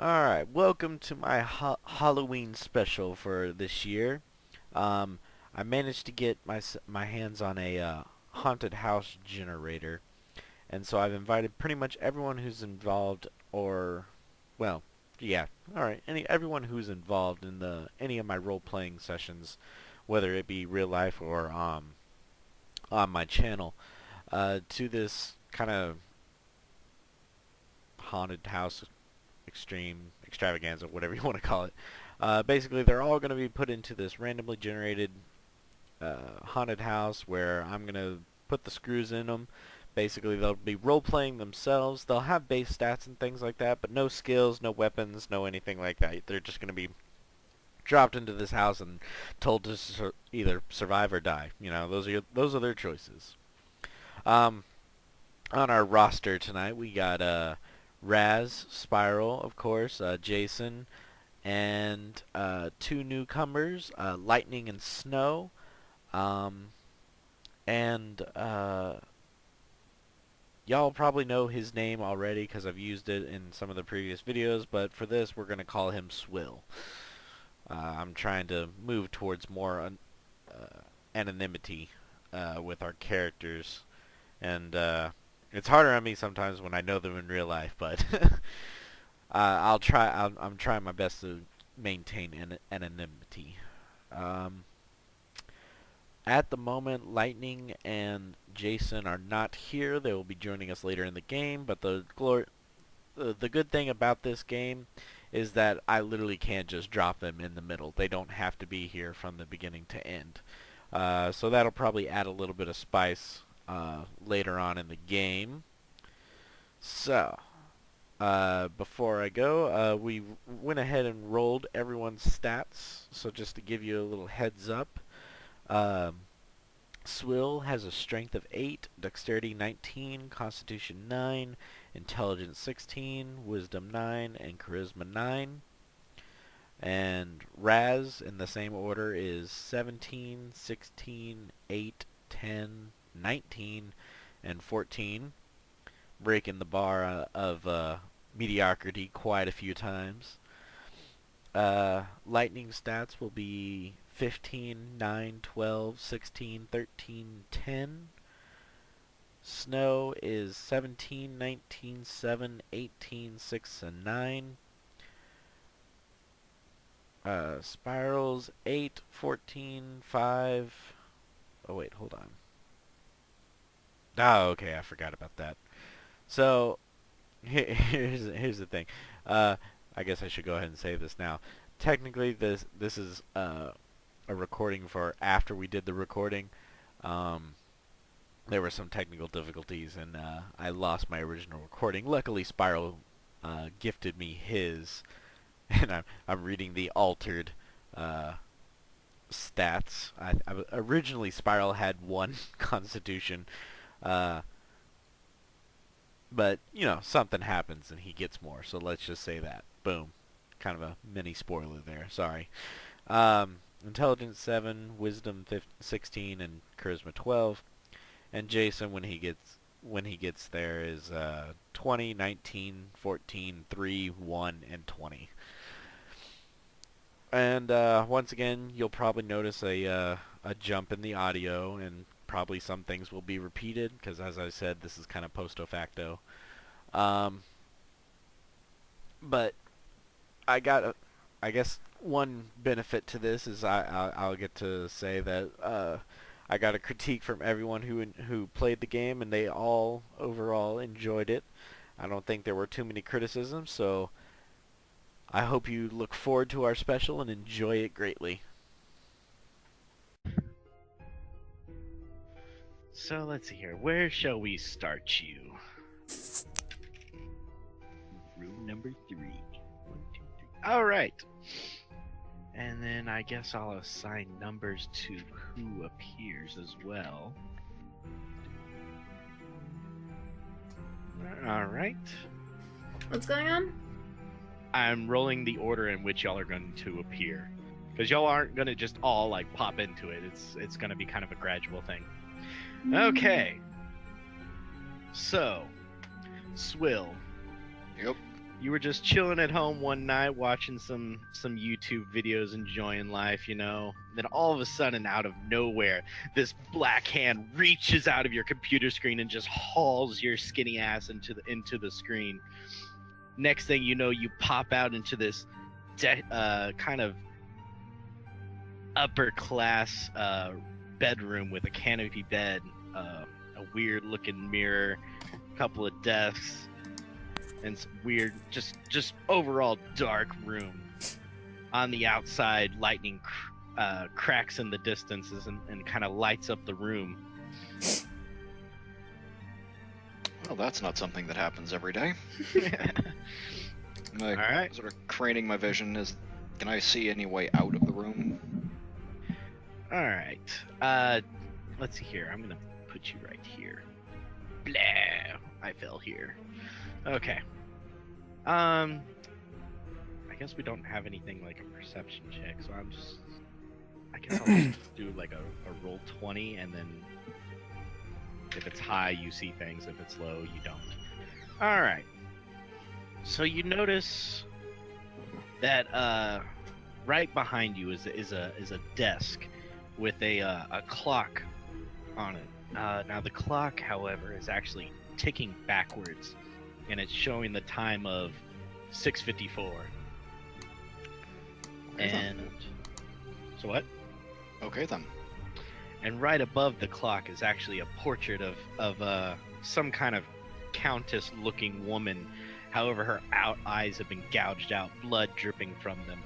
Alright, welcome to my Halloween special for this year. I managed to get my hands on a haunted house generator, and so I've invited pretty much everyone who's involved, or, well, yeah, alright, everyone who's involved in any of my role-playing sessions, whether it be real life or on my channel, to this kind of haunted house extreme extravaganza, whatever you want to call it. Basically, they're all going to be put into this randomly generated haunted house where I'm going to put the screws in them. Basically, they'll be role-playing themselves. They'll have base stats and things like that, but no skills, no weapons, no anything like that. They're just going to be dropped into this house and told to either survive or die. You know, those are their choices. On our roster tonight, we got Raz, Spiral, of course, Jayson, and two newcomers, Lightning and Snow, and y'all probably know his name already because I've used it in some of the previous videos, but for this we're going to call him Cwill. I'm trying to move towards more anonymity with our characters, and it's harder on me sometimes when I know them in real life, but I'll try. I'm trying my best to maintain anonymity. At the moment, Lightning and Jayson are not here. They will be joining us later in the game. But the good thing about this game is that I literally can't just drop them in the middle. They don't have to be here from the beginning to end. So that'll probably add a little bit of spice later on in the game. So, before I go, we went ahead and rolled everyone's stats. So just to give you a little heads up, Cwill has a strength of 8, dexterity 19, constitution 9, intelligence 16, wisdom 9, and charisma 9. And Raz, in the same order, is 17, 16, 8, 10, 19, and 14, breaking the bar of mediocrity quite a few times. Lightning stats will be 15, 9, 12, 16, 13, 10. Snow is 17, 19, 7, 18, 6, and 9. Spirals 8, 14, 5. Oh wait, hold on. Oh, okay, I forgot about that. So here's the thing. I guess I should go ahead and say this now. Technically, this is a recording for after we did the recording. There were some technical difficulties, and I lost my original recording. Luckily, Spiral gifted me his, and I'm reading the altered stats. Originally, Spiral had 1 Constitution, but you know, something happens and he gets more. So let's just say that. Boom. Kind of a mini spoiler there. Sorry. Intelligence 7, wisdom 16, and charisma 12. And Jayson, when he gets there, is 20, 19, 14, 3, 1, and 20. And once again, you'll probably notice a jump in the audio, and probably some things will be repeated because, as I said, this is kind of post-facto. But I guess one benefit to this is I'll get to say that I got a critique from everyone who played the game, and they all overall enjoyed it. I don't think there were too many criticisms, so I hope you look forward to our special and enjoy it greatly. So let's see here. Where shall we start you? Room number 3. 1, 2, 3. All right. And then I guess I'll assign numbers to who appears as well. All right. What's going on? I'm rolling the order in which y'all are going to appear, because y'all aren't going to just all like pop into it. It's going to be kind of a gradual thing. Okay. So, Cwill. Yep. You were just chilling at home one night, watching some YouTube videos, enjoying life, you know. Then all of a sudden, out of nowhere, this black hand reaches out of your computer screen and just hauls your skinny ass into the screen. Next thing you know, you pop out into this kind of upper class bedroom with a canopy bed, a weird looking mirror, a couple of desks, and some weird, just overall dark room. On the outside, lightning cracks in the distances and kind of lights up the room. Well, that's not something that happens every day. All right. Sort of craning my vision. Can I see any way out of the room? All right. Let's see here. I'm gonna put you right here. Blah. I fell here. Okay. I guess we don't have anything like a perception check, so I guess I'll just do like a roll 20, and then if it's high, you see things. If it's low, you don't. All right. So you notice that right behind you is a desk with a clock on it. Now the clock, however, is actually ticking backwards, and it's showing the time of 6:54. And so what? Okay then. And right above the clock is actually a portrait of some kind of countess-looking woman. However, her eyes have been gouged out, blood dripping from them.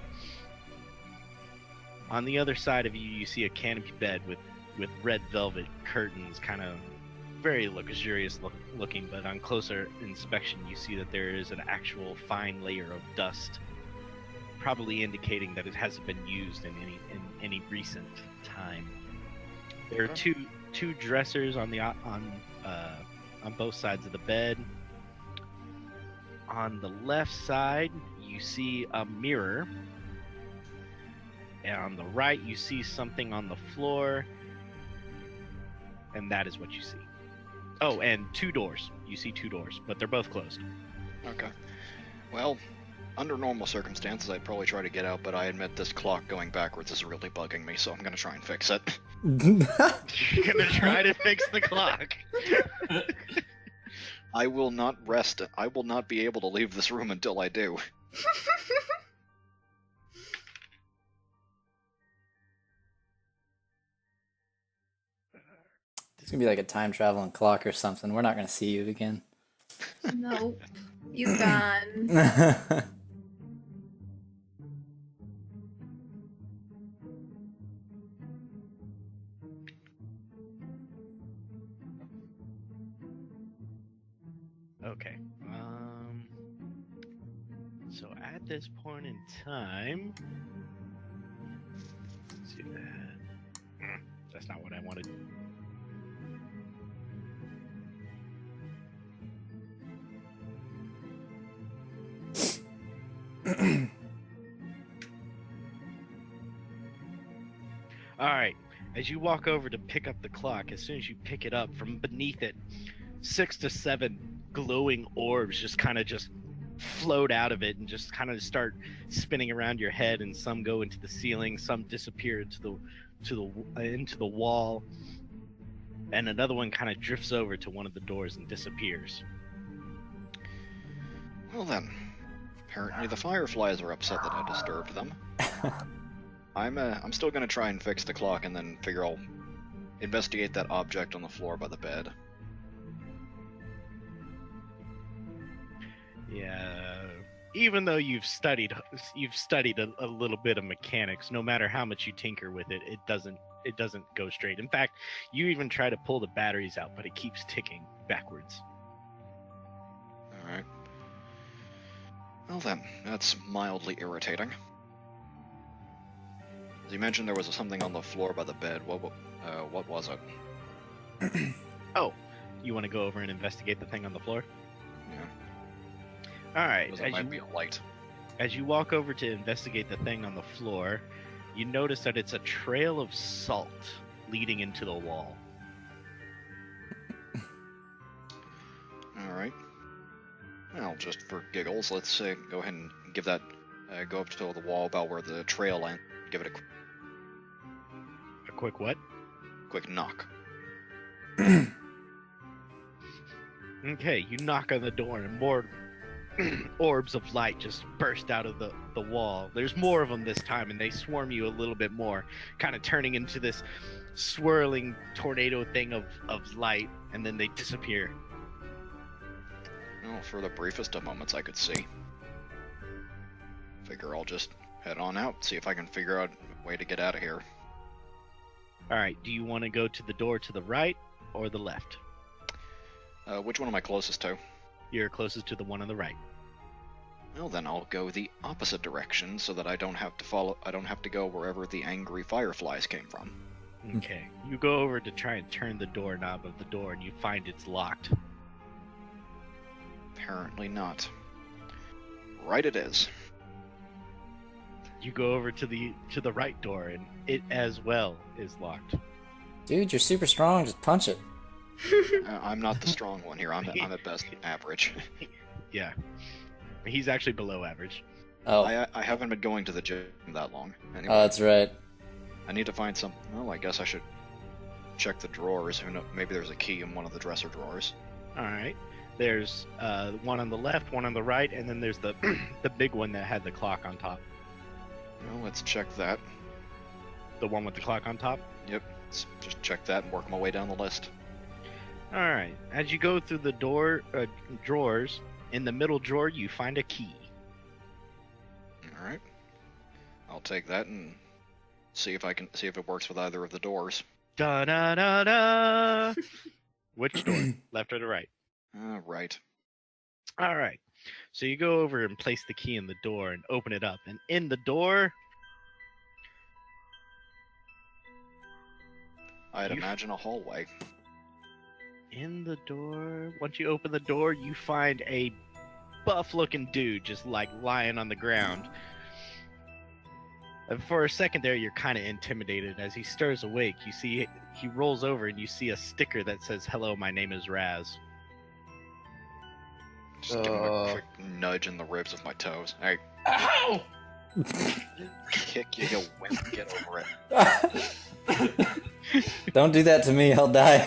On the other side of you, you see a canopy bed with red velvet curtains, kind of very luxurious looking, but on closer inspection, you see that there is an actual fine layer of dust, probably indicating that it hasn't been used in any recent time. There are two dressers on both sides of the bed. On the left side, you see a mirror. And on the right, you see something on the floor. And that is what you see. Oh, and two doors. You see two doors, but they're both closed. Okay. Well, under normal circumstances, I'd probably try to get out, but I admit this clock going backwards is really bugging me, so I'm gonna try and fix it. You're gonna try to fix the clock. I will not rest. I will not be able to leave this room until I do. It's gonna be like a time traveling clock or something. We're not gonna see you again. Nope. He's gone. Okay. So at this point in time, let's see that. That's not what I wanted. All right. As you walk over to pick up the clock, as soon as you pick it up, from beneath it, 6 to 7 glowing orbs just float out of it and just kind of start spinning around your head, and some go into the ceiling, some disappear into the wall, and another one kind of drifts over to one of the doors and disappears. Well then, apparently the fireflies are upset that I disturbed them. I'm still gonna try and fix the clock and then figure I'll investigate that object on the floor by the bed. Yeah, even though you've studied a little bit of mechanics, no matter how much you tinker with it, it doesn't go straight. In fact, you even try to pull the batteries out, but it keeps ticking backwards. All right. Well then, that's mildly irritating. As you mentioned, there was something on the floor by the bed. What was it? Oh, you want to go over and investigate the thing on the floor? Yeah. All right. It might be a light. As you walk over to investigate the thing on the floor, you notice that it's a trail of salt leading into the wall. All right. Well, Well, just for giggles, let's go ahead and give that, go up to the wall about where the trail ends. Give it A quick what? quick knock. Okay, you knock on the door and more orbs of light just burst out of the wall. There's more of them this time, and they swarm you a little bit more, kind of turning into this swirling tornado thing of light, and then they disappear. Well, for the briefest of moments I could see. Figure I'll just head on out, see if I can figure out a way to get out of here. Alright, do you want to go to the door to the right or the left? Which one am I closest to? You're closest to the one on the right. Well, then I'll go the opposite direction so that I don't have to go wherever the angry fireflies came from. Okay. You go over to try and turn the doorknob of the door, and you find it's locked. Apparently not. Right it is. You go over to the right door, and it as well is locked. Dude, you're super strong. Just punch it. I'm not the strong one here. I'm at best average. Yeah. He's actually below average. Oh, I haven't been going to the gym that long. Anyway, that's right. I need to find some. Well, I guess I should check the drawers. Who knows? Maybe there's a key in one of the dresser drawers. Alright. There's one on the left, one on the right, and then there's the the big one that had the clock on top. Well, let's check that. The one with the clock on top? Yep. Let's just check that and work my way down the list. Alright. As you go through the drawers, in the middle drawer you find a key. Alright. I'll take that and see if it works with either of the doors. Da da da da. Which door? Left or the right? Right. Alright. So you go over and place the key in the door and open it up. And in the door, I'd imagine a hallway. in the door, once you open the door, you find a buff-looking dude just like lying on the ground. And for a second there, you're kind of intimidated. As he stirs awake, you see he rolls over and you see a sticker that says, "Hello, my name is Raz." Just give him a quick nudge in the ribs with my toes. Hey, Ow! kick you wimp. Get over it. Don't do that to me. I'll die.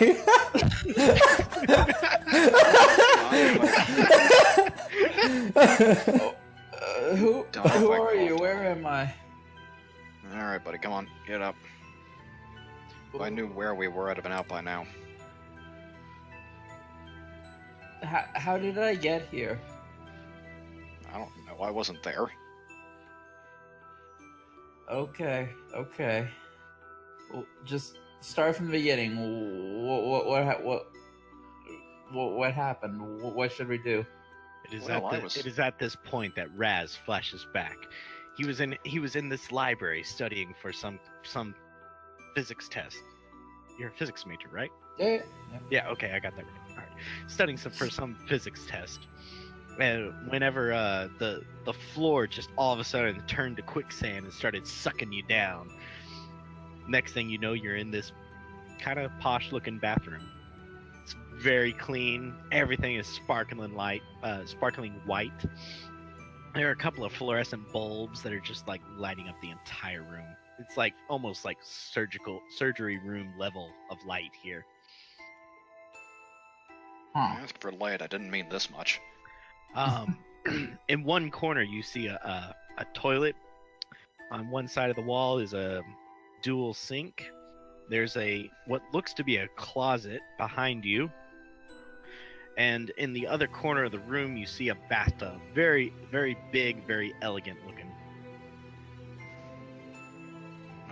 Who Don't fight are you? Call. Where am I? Alright, buddy, come on. Get up. If I knew where we were, I'd have been out by now. How did I get here? I don't know. I wasn't there. Okay. Well, just start from the beginning. What happened? What should we do? It is, Well, it is at this point that Raz flashes back. He was in this library studying for some physics test. You're a physics major, right? Yeah. Yeah, okay, I got that right. All right. Studying for some physics test. And whenever the floor just all of a sudden turned to quicksand and started sucking you down. Next thing you know, you're in this kind of posh-looking bathroom. It's very clean. Everything is sparkling white. There are a couple of fluorescent bulbs that are just like lighting up the entire room. It's like almost like surgery room level of light here. I asked for light. I didn't mean this much. In one corner, you see a On one side of the wall is a dual sink. There's what looks to be a closet behind you. And in the other corner of the room, you see a bathtub. Very, very big, very elegant looking.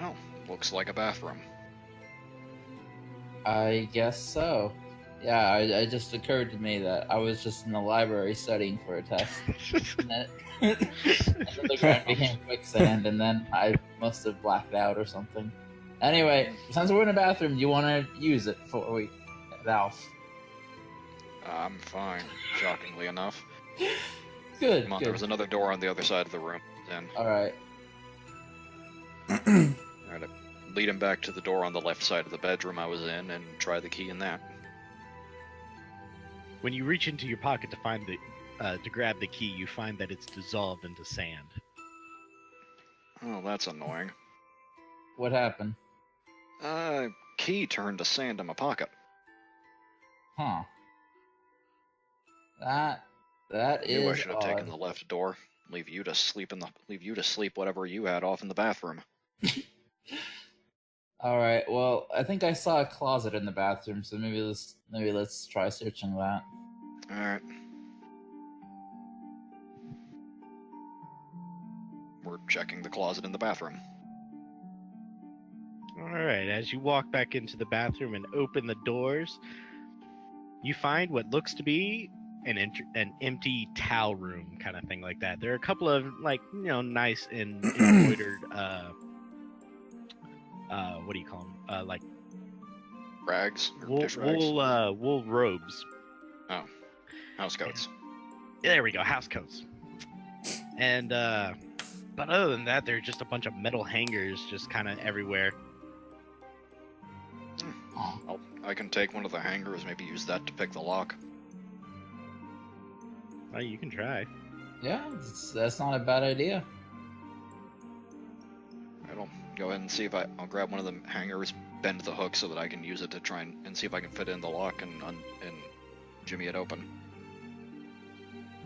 Well, looks like a bathroom. I guess so. Yeah, it just occurred to me that I was just in the library studying for a test. and then the ground became quicksand, and then I must have blacked out or something. Anyway, since we're in a bathroom, do you want to use it before we head off? I'm fine, shockingly enough. Good, Come on, good. there was another door on the other side of the room. Then, Alright. alright, lead him back to the door on the left side of the bedroom I was in, and try the key in that. When you reach into your pocket to find to grab the key, you find that it's dissolved into sand. Oh, that's annoying. What happened? Key turned to sand in my pocket. Huh. That I knew I is should have taken the odd. left door. Leave you to sleep whatever you had off in the bathroom. All right. Well, I think I saw a closet in the bathroom, so maybe let's try searching that. All right. We're checking the closet in the bathroom. Alright, as you walk back into the bathroom and open the doors, you find what looks to be an empty towel room kind of thing like that. There are a couple of, like, you know, nice and embroidered, what do you call them? Like Rags? Or dish rags? wool robes. Oh. House coats. There we go, house coats. And, but other than that, there are just a bunch of metal hangers just kind of everywhere. I can take one of the hangers, maybe use that to pick the lock. Well, you can try. Yeah, that's not a bad idea. I'll go ahead and see if I'll grab one of the hangers, bend the hook so that I can use it to try and see if I can fit in the lock and jimmy it open.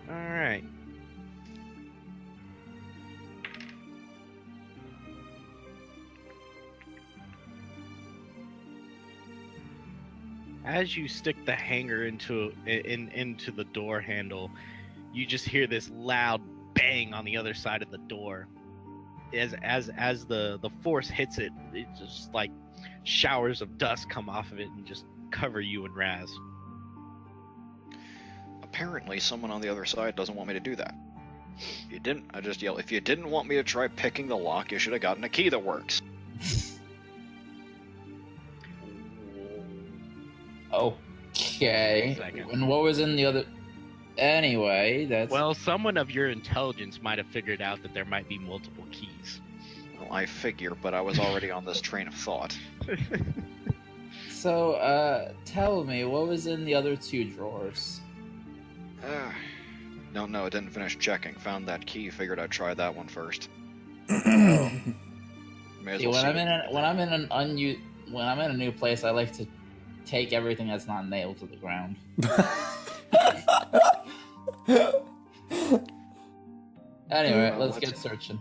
Alright. As you stick the hanger into the door handle, you just hear this loud bang on the other side of the door. As the force hits it, it just like showers of dust come off of it and just cover you and Raz. Apparently, someone on the other side doesn't want me to do that. I just yell, if you didn't want me to try picking the lock, you should have gotten a key that works. Okay. Second. And what was in the other? Anyway, that's Well, someone of your intelligence might have figured out that there might be multiple keys. Well, I figure, but I was already on this train of thought. so. Tell me, what was in the other two drawers? No, I didn't finish checking. Found that key, figured I'd try that one first. May as See, well when see I'm in a new place, I like to take everything that's not nailed to the ground. Anyway, Well, let's let's- get searching.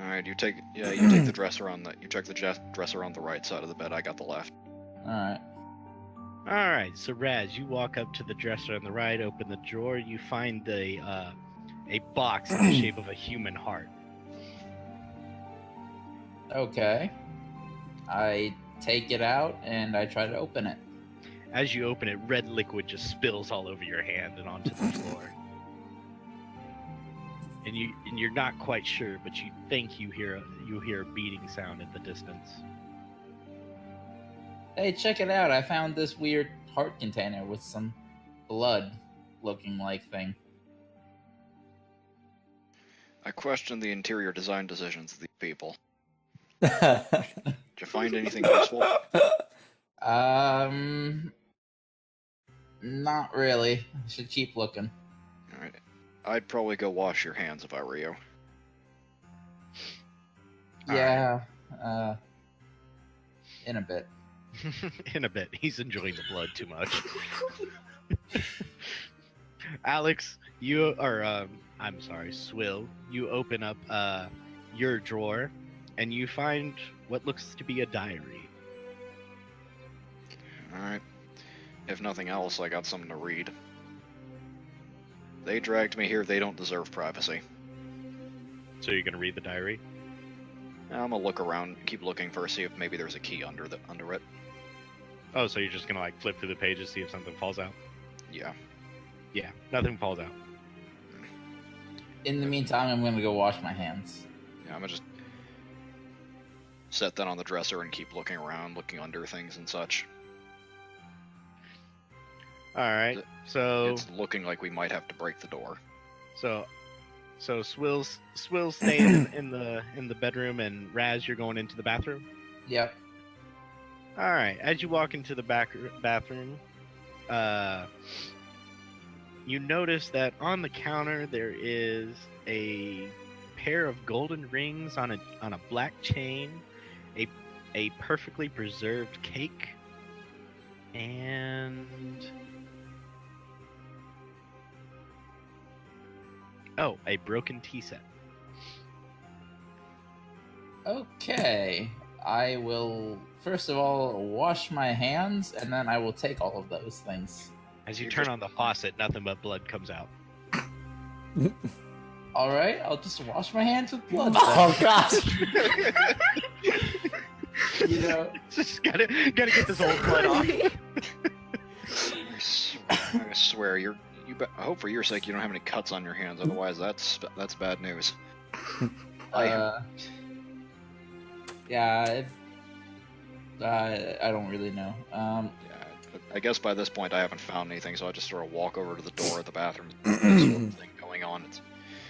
Alright, you take the dresser you check the dresser on the right side of the bed, I got the left. All right. Alright, so Raz, you walk up to the dresser on the right, open the drawer, you find a box in the shape of a human heart. Okay. I take it out and I try to open it. As you open it, red liquid just spills all over your hand and onto the floor. And you're not quite sure, but you think you hear a beating sound in the distance. Hey, check it out! I found this weird heart container with some blood-looking like thing. I question the interior design decisions of these people. All Did you find anything useful? Not really. I should keep looking. Alright. I'd probably go wash your hands if I were you. Yeah. In a bit. In a bit. He's enjoying the blood too much. Alex, I'm sorry, Cwill, you open up your drawer and you find what looks to be a diary. Alright. If nothing else, I got something to read. They dragged me here, they don't deserve privacy. So you're gonna read the diary? I'm gonna look around, keep looking for, see if maybe there's a key under it. Oh, so you're just gonna like flip through the pages, see if something falls out? Yeah. Yeah, nothing falls out. In the meantime, I'm gonna go wash my hands. Yeah, I'm gonna just set that on the dresser and keep looking around, looking under things and such. Alright, so It's looking like we might have to break the door. So Swill's staying in the bedroom, and Raz, you're going into the bathroom. Yep. All right. As you walk into the bathroom, you notice that on the counter there is a pair of golden rings on a black chain, a perfectly preserved cake, and a broken tea set. Okay. I will first of all wash my hands, and then I will take all of those things. As you turn on the faucet, nothing but blood comes out. All right, I'll just wash my hands with blood. Oh God! You know, Just gotta get this old blood off. I swear, I hope for your sake you don't have any cuts on your hands. Otherwise, that's bad news. yeah, I don't really know. Yeah, I guess by this point I haven't found anything, so I just sort of walk over to the door of the bathroom. This sort of thing going on.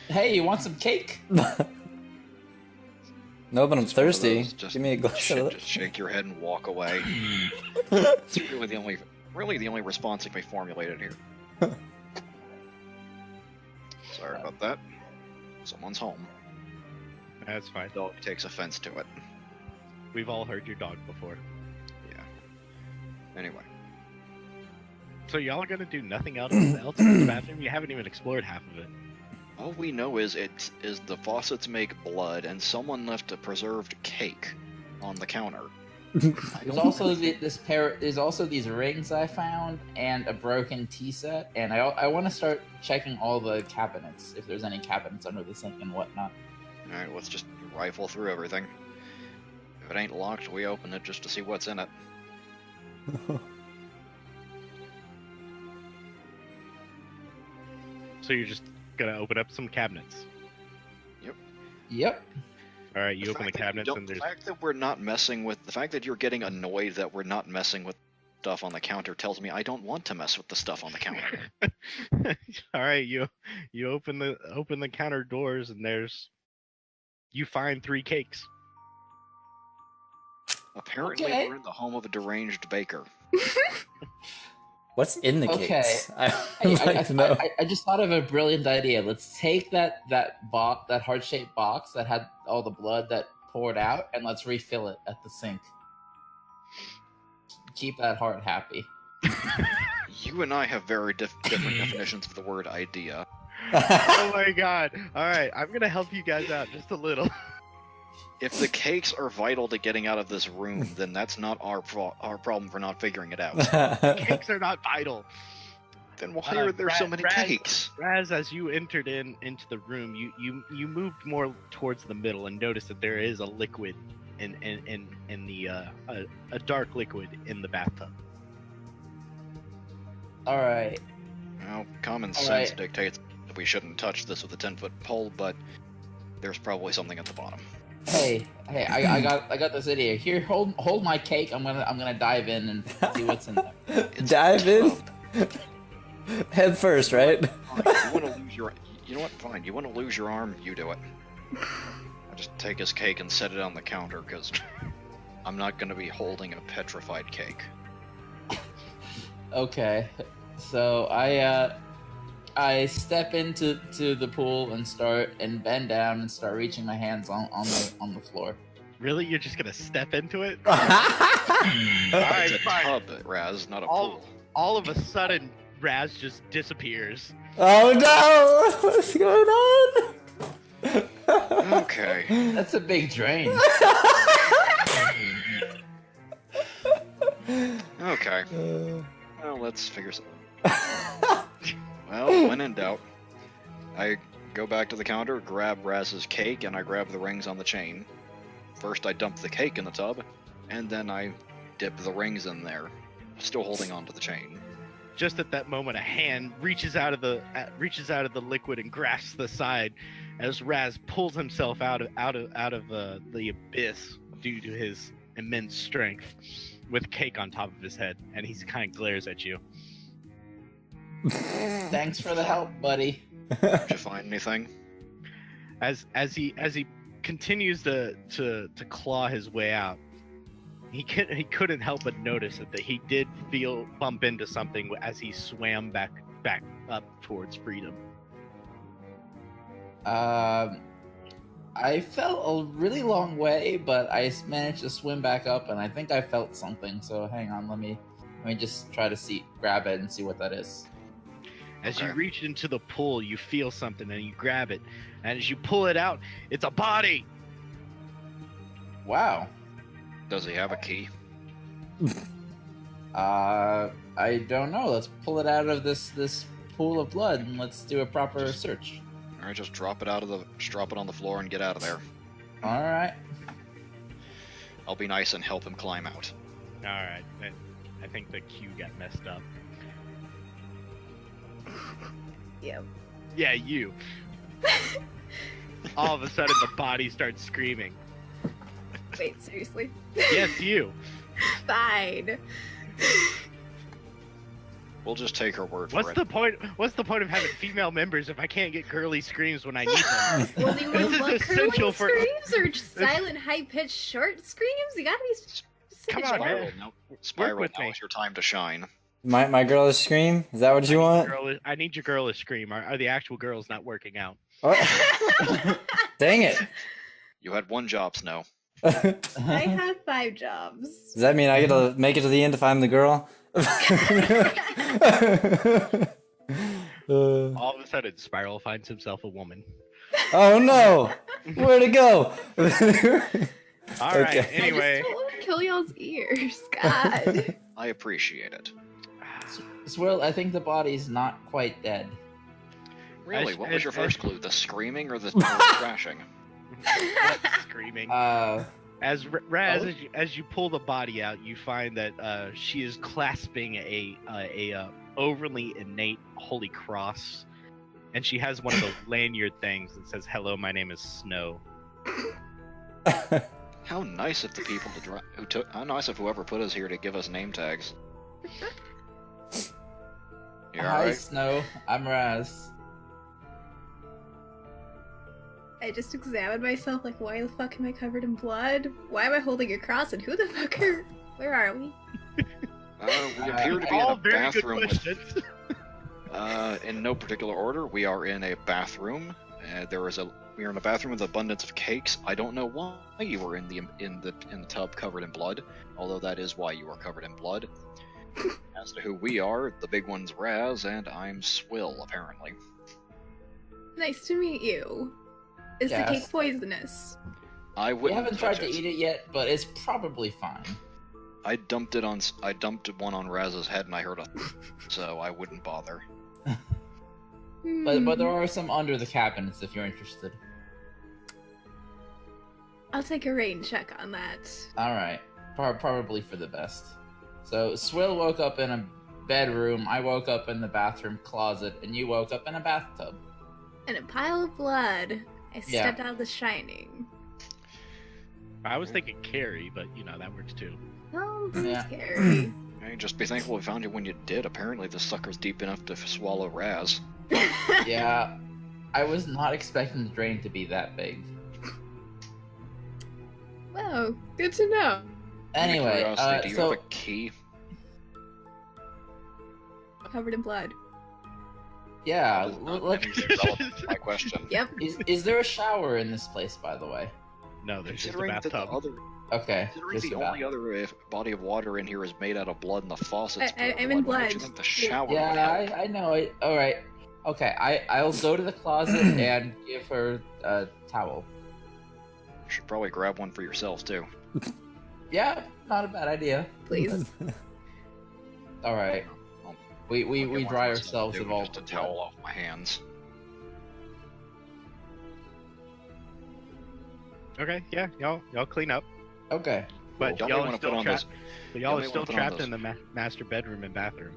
Hey, you want some cake? No, but I'm It's one of thirsty. those, just Give me a glass of Just shake your head and walk away. It's really the only response that can be formulated here. Sorry about that. Someone's home. That's fine. Dog takes offense to it. We've all heard your dog before. Yeah. Anyway. So y'all are gonna do nothing else in the bathroom? You haven't even explored half of it. All we know is the faucets make blood, and someone left a preserved cake on the counter. There's also There's also these rings I found, and a broken tea set. And I want to start checking all the cabinets, if there's any cabinets under the sink and whatnot. All right, let's just rifle through everything. If it ain't locked, we open it just to see what's in it. So you're just gonna open up some cabinets. Yep. All right, you open the cabinets and The there's fact that we're not messing with the fact that you're getting annoyed that we're not messing with stuff on the counter tells me I don't want to mess with the stuff on the counter. all right. You open the counter doors and you find 3 cakes. Apparently, Okay. we're in the home of a deranged baker. What's in the Okay. cakes? I Hey, would like to know. I just thought of a brilliant idea. Let's take that heart-shaped box that had all the blood that poured out, and let's refill it at the sink. Keep that heart happy. You and I have very different definitions of the word idea. Oh my god! All right, I'm gonna help you guys out just a little. If the cakes are vital to getting out of this room, then that's not our problem for not figuring it out. Cakes are not vital. Then why are there so many cakes? Raz, as you entered into the room, you moved more towards the middle and noticed that there is a liquid in the a dark liquid in the bathtub. All right. Well, common All sense right. dictates that we shouldn't touch this with a 10-foot pole, but there's probably something at the bottom. Hey, I got this idea. Here, hold my cake. I'm gonna dive in and see what's in there. It's Dive a in? tub. Head first, right? Fine, you want to lose your? You know what? Fine. You want to lose your arm? You do it. I just take his cake and set it on the counter because I'm not going to be holding a petrified cake. Okay, so I step into the pool and bend down and start reaching my hands on the floor. Really, you're just gonna step into it? It's a fine. tub, Raz, not a All- pool. All of a sudden, Raz just disappears. Oh no! What's going on? Okay. That's a big drain. Okay. Well, let's figure something. Well, when in doubt, I go back to the counter, grab Raz's cake, and I grab the rings on the chain. First, I dump the cake in the tub, and then I dip the rings in there, still holding onto the chain. Just at that moment, a hand reaches out of the liquid and grasps the side, as Raz pulls himself out of the abyss due to his immense strength, with cake on top of his head, and he kind of glares at you. Thanks for the help, buddy. Did you find anything? As he continues to claw his way out, he couldn't help but notice that he did bump into something as he swam back up towards freedom? I fell a really long way, but I managed to swim back up, and I think I felt something. So hang on, let me just try to grab it and see what that is. As you Okay. reach into the pool, you feel something and you grab it, and as you pull it out, it's a body. Wow. Does he have a key? I don't know. Let's pull it out of this pool of blood and let's do a proper search. All right, just drop it on the floor and get out of there. All right. I'll be nice and help him climb out. All right, I think the queue got messed up. Yep. Yeah, you. All of a sudden, the body starts screaming. Wait, seriously? Yes, you. Fine. We'll just take her word What's for the it. point? What's the point of having female members if I can't get girly screams when I need them? Well, do you This want is what essential curling for- screams or just silent, high-pitched, short screams? You gotta be specific. Come on, Spiral, man. now, Spiral, with now me. is your time to shine. My girlish scream? Is that what you want? I need your girl to scream. Are the actual girls not working out? What? Dang it. You had one job, Snow. I have 5 jobs. Does that mean I get to make it to the end if I'm the girl? All of a sudden, Spiral finds himself a woman. Oh no! Where'd it go? All right. Okay. Anyway, I just don't want to kill y'all's ears. God. I appreciate it. Cwill, I think the body's not quite dead. Really, what was your as- first clue? The screaming or the crashing? screaming. As Raz, as you pull the body out, you find that she is clasping a overly innate holy cross, and she has one of those lanyard things that says, "Hello, my name is Snow." How nice of the people how nice of whoever put us here to give us name tags. You Hi, alright? Snow. I'm Raz. I just examined myself like, why the fuck am I covered in blood? Why am I holding a cross? And who the fuck are... Where are we? We appear to be in All a very good bathroom with, questions. in no particular order. We are in a bathroom. We are in a bathroom with abundance of cakes. I don't know why you were in the tub covered in blood, although that is why you are covered in blood. As to who we are, the big one's Raz, and I'm Cwill, apparently. Nice to meet you. Is Yes. the cake poisonous? I We wouldn't haven't tried touch to eat it yet, but it's probably fine. I dumped one on Raz's head, and I heard a so I wouldn't bother. But there are some under the cabinets if you're interested. I'll take a rain check on that. All right, probably for the best. So Cwill woke up in a bedroom. I woke up in the bathroom closet, and you woke up in a bathtub. And a pile of blood. I stepped out of the shining. I was thinking Carrie, but that works too. Oh, that's Yeah. scary. Hey, just be thankful we found you when you did. Apparently, this sucker's deep enough to swallow Raz. Yeah, I was not expecting the drain to be that big. Well, good to know. Anyway, Curiosity, do you so have a key? Covered in blood. yeah, That is not look. anything relevant to my question. Yep. Is there a shower in this place, by the way? No, there's just a Considering that the bathtub. Okay. Considering just the about. only other body of water in here is made out of blood and the faucet's I'm in why don't you blood. think the shower would Yeah, help? I know it. All right. Okay, I'll go to the closet and give her a towel. You should probably grab one for yourself too. Yeah, not a bad idea. Please. All right. I'll We get one dry for myself, ourselves too, of all just the a towel blood. off my hands. Okay, yeah, y'all clean up, Okay. but Y'all may y'all want are to put still on trapped. those. Y'all y'all are may still wanna put on trapped those. in the master bedroom and bathroom.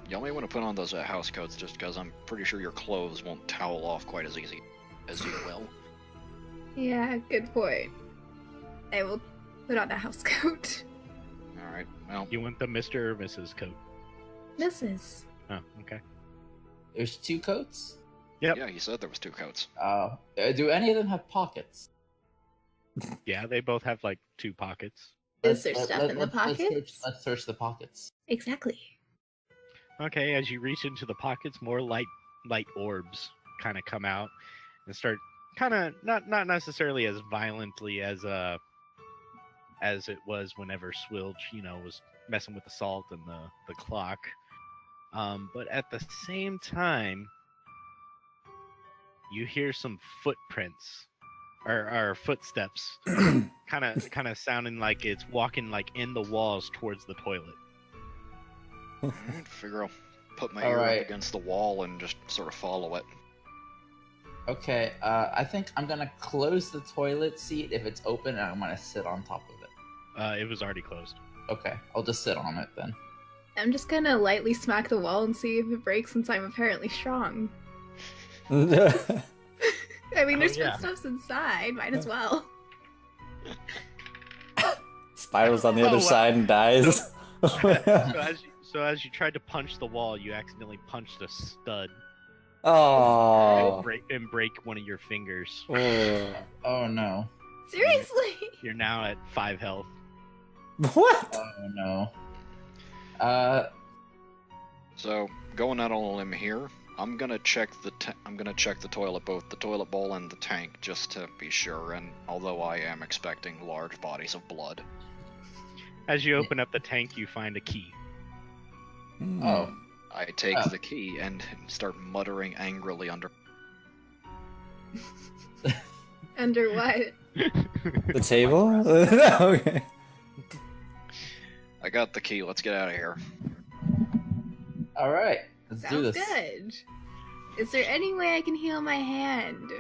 Y'all may want to put on those house coats just because I'm pretty sure your clothes won't towel off quite as easy as you will. Yeah, good point. I will put on a house coat. Alright, well, You want the Mr. or Mrs. coat? Mrs. Oh, okay. There's 2 coats. Yep. yeah, he said there was 2 coats. Do any of them have pockets? Yeah, they both have like 2 pockets. Is there stuff in the let's pockets? search the pockets. Exactly. Okay, as you reach into the pockets, more light orbs kind of come out and start kind of not necessarily as violently as it was whenever Swilch, was messing with the salt and the clock. But at the same time, you hear some footprints or footsteps, kind of sounding like it's walking like in the walls towards the toilet. Alright, figure I'll put my All ear right. up against the wall and just sort of follow it. Okay, I think I'm gonna close the toilet seat if it's open, and I'm gonna sit on top of it. It was already closed. Okay, I'll just sit on it then. I'm just gonna lightly smack the wall and see if it breaks since I'm apparently strong. I mean, there's yeah. footsteps inside. Might as well. Spirals on the other wow. side and dies. So as you tried to punch the wall, you accidentally punched a stud Oh. and break one of your fingers. Oh no. Seriously? You're now at 5 health. What? Oh no. So, going out on a limb here, I'm gonna check the toilet, both the toilet bowl and the tank, just to be sure. And although I am expecting large bodies of blood, As you open up the tank, you find a key. Oh. I take Oh. the key and start muttering angrily under. Under what? The table? Okay. I got the key. Let's get out of here. All right. Let's do Sounds this. good. Is there any way I can heal my hand?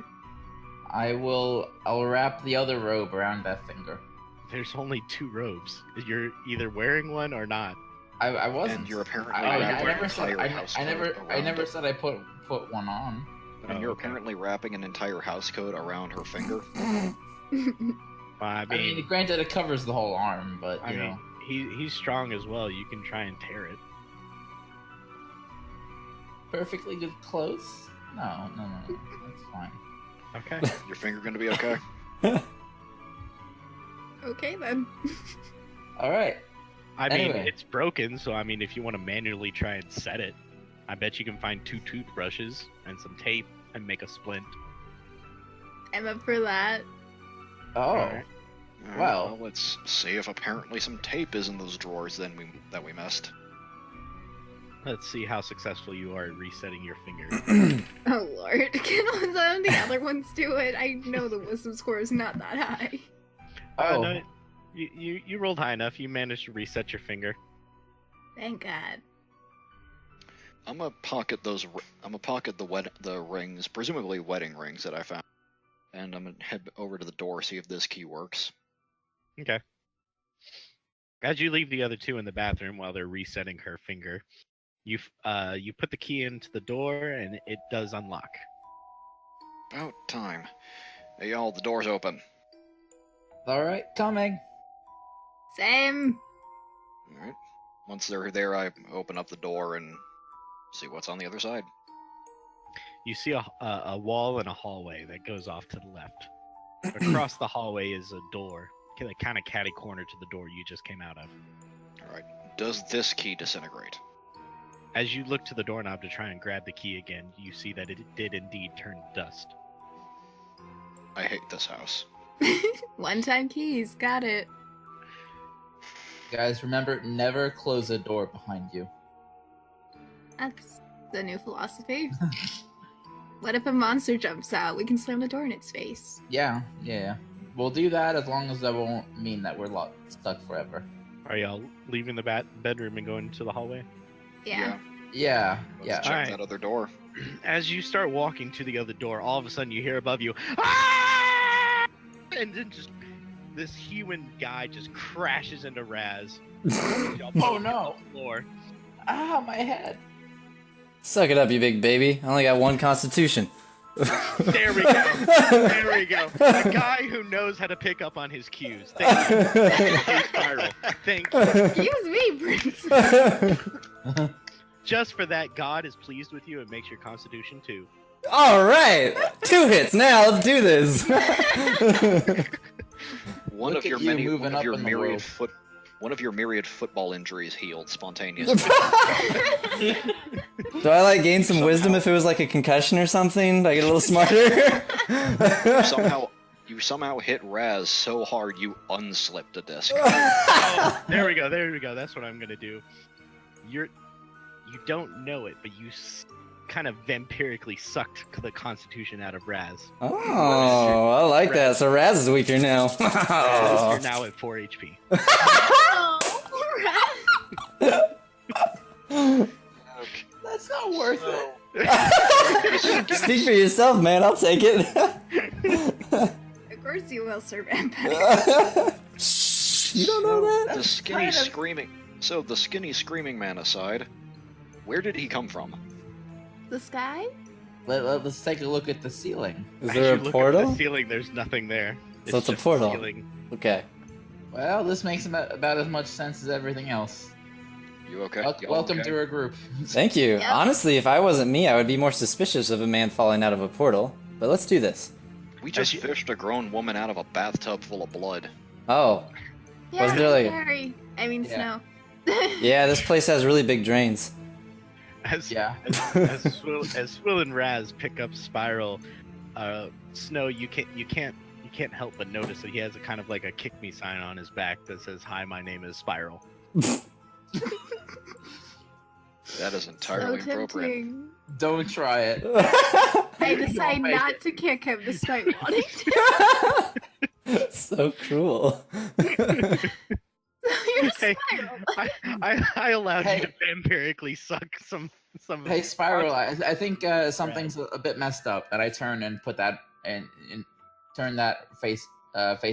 I'll wrap the other robe around that finger. There's only 2 robes. You're either wearing one or not. I wasn't. And you're apparently I wrapping an never said. entire house coat I never around said I put one on. it. And Oh, you're okay. apparently wrapping an entire house coat around her finger. I I mean, mean, granted, it covers the whole arm, but you know. he's strong as well. You can try and tear it. Perfectly good clothes? No, that's fine. Okay. Your finger gonna be okay? Okay then. All right. I mean, Anyway. it's broken, so I mean, if you want to manually try and set it, I bet you can find 2 toothbrushes and some tape and make a splint. I'm up for that. Oh, Alright. Alright, Well. let's see if apparently some tape is in those drawers that we missed. Let's see how successful you are at resetting your finger. Oh lord. Can one of the other ones do it? I know the wisdom score is not that high. oh, No, you rolled high enough. You managed to reset your finger. Thank God. I'm gonna pocket the rings, presumably wedding rings that I found, and I'm gonna head over to the door see if this key works. Okay. As you leave the other 2 in the bathroom while they're resetting her finger, you put the key into the door and it does unlock. About time. Hey y'all, the door's open. all right, coming. Same. Alright. Once they're there, I open up the door and see what's on the other side. You see a wall and a hallway that goes off to the left. Across the hallway is a door, kind of catty corner to the door you just came out of. Alright. Does this key disintegrate? As you look to the doorknob to try and grab the key again, you see that it did indeed turn to dust. I hate this house. One-time keys. Got it. Guys, remember, never close a door behind you. That's the new philosophy. What if a monster jumps out? We can slam the door in its face. Yeah. We'll do that as long as that won't mean that we're stuck forever. Are y'all leaving the bedroom and going to the hallway? Yeah. Yeah. Let's check Alright. that other door. As you start walking to the other door, all of a sudden you hear above you, "Ah!" And then just this human guy just crashes into Raz. Y'all both Oh, hit no. the floor. Ah, my head. Suck it up, you big baby. I only got 1 constitution. There we go. There we go. A guy who knows how to pick up on his cues. Thank you. Hey, Spiral. Thank you. Excuse me, Prince. Just for that, God is pleased with you and makes your Constitution 2. Alright! 2 hits now, let's do this! One Look of your at you many, moving one of up your in the myriad world. foot, one of your myriad football injuries healed spontaneously. Do I like gain some wisdom if it was like a concussion or something? Do I get a little smarter? You somehow hit Raz so hard you unslipped a disc. Oh, there we go. That's what I'm gonna do. You don't know it, but you kind of vampirically sucked the constitution out of Raz. Oh, I like that. So Raz is weaker now. You're now at 4 HP. That's not worth it. Speak for yourself, man. I'll take it. Of course you will, Sir Vampire. You don't know that? The skinny screaming. So the skinny screaming man aside, where did he come from? The sky? Let's take a look at the ceiling. Is As there you a look portal? At the ceiling, there's nothing there. So it's a just portal. ceiling. Okay. Well, this makes about as much sense as everything else. You okay? Welcome okay? to our group. Thank you. Yep. Honestly, if I wasn't me, I would be more suspicious of a man falling out of a portal. But let's do this. We just fished a grown woman out of a bathtub full of blood. Oh. Yeah, Wasn't there like- Harry. I mean, Yeah. Snow. Yeah, this place has really big drains. As Cwill and Raz pick up Spiral, Snow, you can't help but notice that he has a kind of like a kick me sign on his back that says, "Hi, my name is Spiral." That is entirely So appropriate. tempting. Don't try it. I decide make not it. to kick him despite wanting to. So cruel. You're Hey, Spiral. I allowed Hey. you to vampirically suck some. Hey, Spiral, I think something's a bit messed up, and I turn and put that and turn that face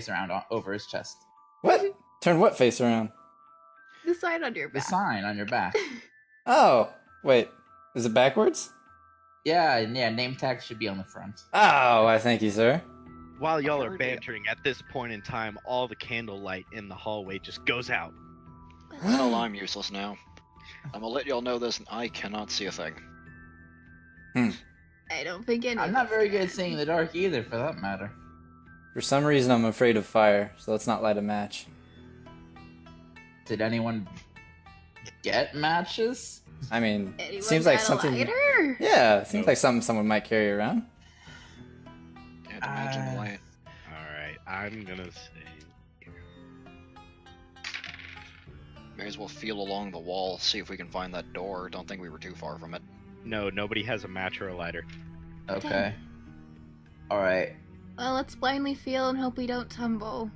around over his chest. What? Turn what face around? The sign on your The back. sign on your back. Oh, wait. Is it backwards? Yeah, name tag should be on the front. Oh, I thank you, sir. While y'all are Heard it. bantering, at this point in time, all the candlelight in the hallway just goes out. Well, I'm useless now. I'm gonna let y'all know this, and I cannot see a thing. I don't think any. I'm of not us very good can. at seeing in the dark either, for that matter. For some reason, I'm afraid of fire, so let's not light a match. Did anyone get matches? I mean, Anyone seems like got a something. lighter? Yeah, it seems like something someone might carry around. Can't imagine why. Alright, I'm gonna say. May as well feel along the wall, see if we can find that door. Don't think we were too far from it. No, nobody has a match or a lighter. Okay. Alright. Well, let's blindly feel and hope we don't tumble.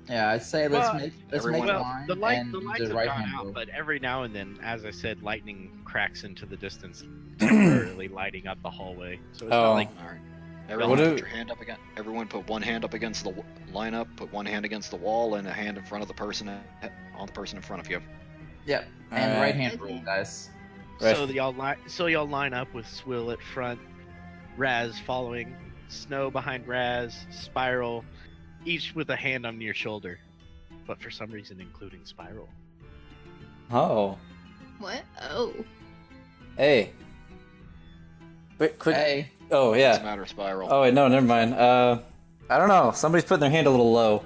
Yeah, I'd say let's Well, make everyone- a Well, line the and lights the have right gone hand out, move. but every now and then, as I said, lightning cracks into the distance, temporarily lighting up the hallway. So it's Oh. not like All right. Everyone, What put do- your hand up again. Everyone, put one hand up against the line up. Put one hand against the wall, and a hand in front of the person on the person in front of you. Yep. And Alright. right hand Okay. rule, guys. Right. so y'all line up with Cwill at front, Raz following, Snow behind Raz, Spiral, each with a hand on your shoulder, but for some reason including Spiral. Oh. What? Oh. Hey. Wait, quick. Hey. Oh, What's yeah. the matter, Spiral? Oh, wait, no, never mind. I don't know. Somebody's putting their hand a little low.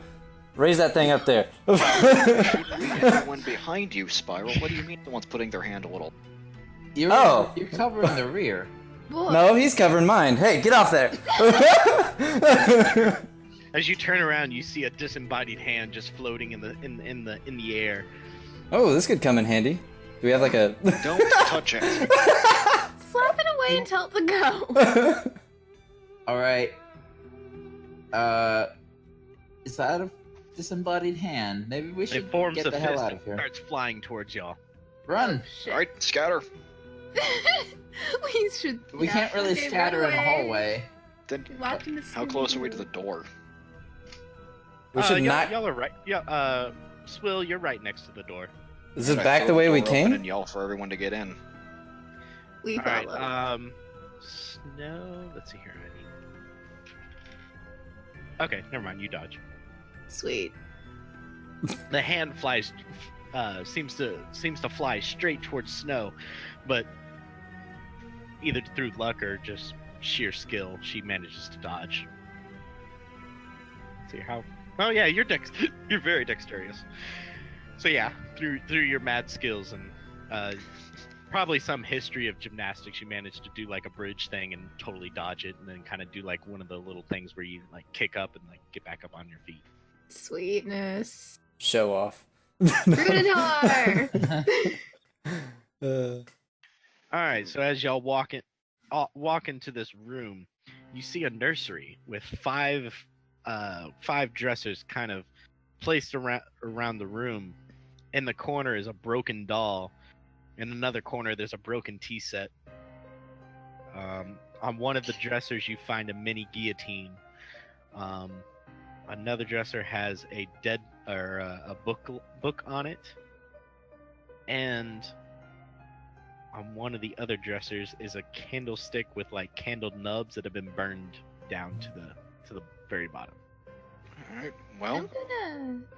Raise that thing up there. Everyone behind you, Spiral. What do you mean? No one's putting their hand a little. Oh. You're covering the rear. Boy. No, he's covering mine. Hey, get off there. As you turn around, you see a disembodied hand just floating in the air. Oh, this could come in handy. Do we have like a... Don't touch it. Slap it away and tell it to go. Alright. Is that a disembodied hand? Maybe we It should forms get a the fist hell out and of here. starts flying towards y'all. Run! Shit. All right, scatter. We should. We not can't really fucking scatter run in the away. hallway. Then Walk in the how close are we to the Scooby-Doo. door? We should not... Y'all are right. Yeah. Swill, you're right next to the door. Is this Should I back throw the way we door open came? And yell for everyone to get in. We All right. follow. Snow. Let's see here. Okay, never mind. You dodge. Sweet. The hand flies. Seems to fly straight towards Snow, but either through luck or just sheer skill, she manages to dodge. Let's see how. Oh yeah, you're very dexterous. So yeah, through your mad skills and probably some history of gymnastics, you managed to do like a bridge thing and totally dodge it, and then kind of do like one of the little things where you like kick up and like get back up on your feet. Sweetness. Show off. Brudenor! All right, so as y'all walk into this room, you see a nursery with five dressers kind of placed around the room. In the corner is a broken doll. In another corner, there's a broken tea set. On one of the dressers, you find a mini guillotine. Another dresser has a book on it, and on one of the other dressers is a candlestick with like candle nubs that have been burned down to the very bottom. All right. Well, I'm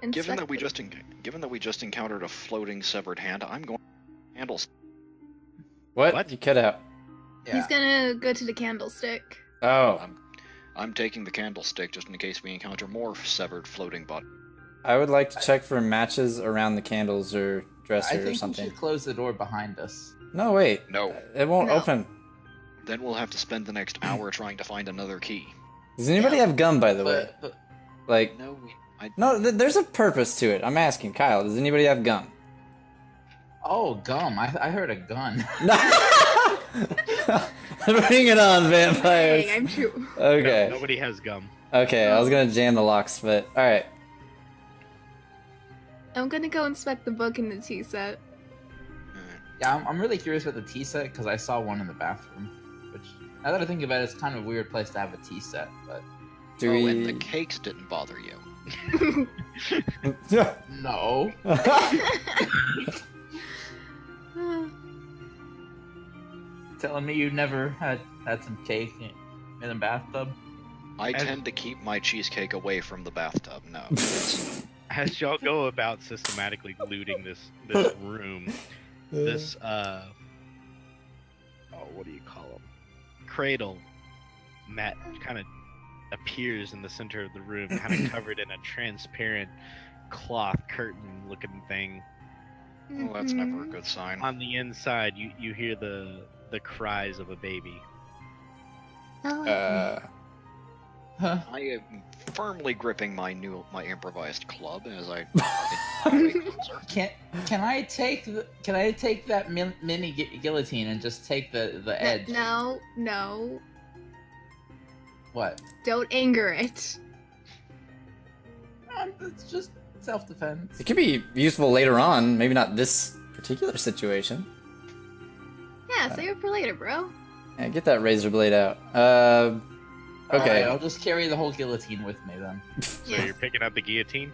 gonna given that we inspect just encountered a floating severed hand, I'm going handles. What? You cut out. He's gonna go to the candlestick. Oh. I'm taking the candlestick just in case we encounter more severed floating bodies. I would like to check for matches around the candles or dresser I or think we something. should close the door behind us. No, wait. No. It won't No. open. Then we'll have to spend the next hour trying to find another key. Does anybody have gum, by the way? But Like, no, there's a purpose to it. I'm asking Kyle. Does anybody have gum? oh, gum! I heard a gun. Bring it on, vampires. Dang, I'm true. Okay. No, nobody has gum. Okay, I was gonna jam the locks, but all right. I'm gonna go inspect the book in the tea set. Yeah, I'm really curious about the tea set because I saw one in the bathroom. Which, now that I think about it, it's kind of a weird place to have a tea set. But And the cakes didn't bother you. no. Telling me you never had some cake in a bathtub? I tend to keep my cheesecake away from the bathtub. No. As y'all go about systematically looting this room, this what do you call them? Cradle mat kind of appears in the center of the room, kind of covered in a transparent cloth curtain looking thing. Well, that's never a good sign. On the inside, you hear the cries of a baby. Huh? I am firmly gripping my improvised club as I. Can I take that mini guillotine and just take the edge? No. What? Don't anger it. It's just self-defense. It could be useful later on. Maybe not this particular situation. Yeah, save it for later, bro. Yeah, get that razor blade out. Okay. Alright, I'll just carry the whole guillotine with me then. So you're picking up the guillotine?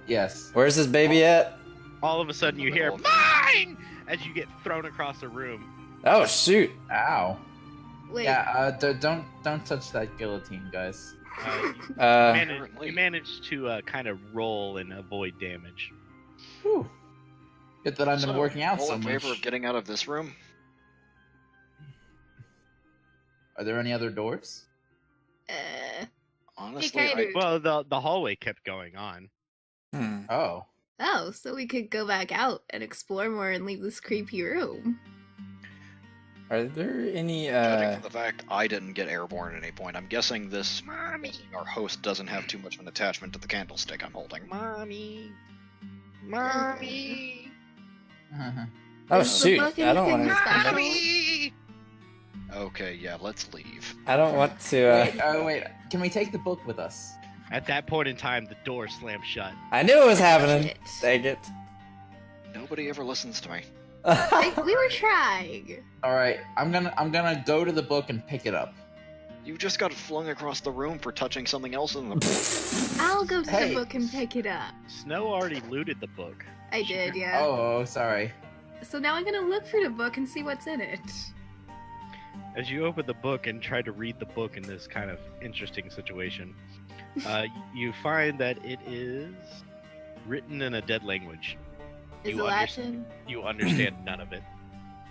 Yes. Where's this baby at? All of a sudden you hear mine as you get thrown across the room. Oh shoot! Ow. Wait. Yeah. Don't touch that guillotine, guys. You managed to kind of roll and avoid damage. Whew. Good that I've been working out all so in much. favor of getting out of this room? Are there any other doors? Honestly, Kairyuu. Well, the hallway kept going on. Oh. Oh, so we could go back out and explore more and leave this creepy room. Are there any? Judging from the fact I didn't get airborne at any point, I'm guessing our host doesn't have too much of an attachment to the candlestick I'm holding. Mommy. Oh Is the shoot! book I don't want anything to. special? Okay, yeah, let's leave. I don't want to. Wait. Can we take the book with us? At that point in time, the door slammed shut. I knew it was happening. Shit. Dang it! Nobody ever listens to me. We were trying. All right. I'm gonna go to the book and pick it up. You just got flung across the room for touching something else in the book. I'll go to Hey. the book and pick it up. Snow already looted the book. I did, yeah. Oh, sorry. So now I'm gonna look for the book and see what's in it. As you open the book and try to read the book in this kind of interesting situation, you find that it is written in a dead language. Is You it Latin? You understand none of it.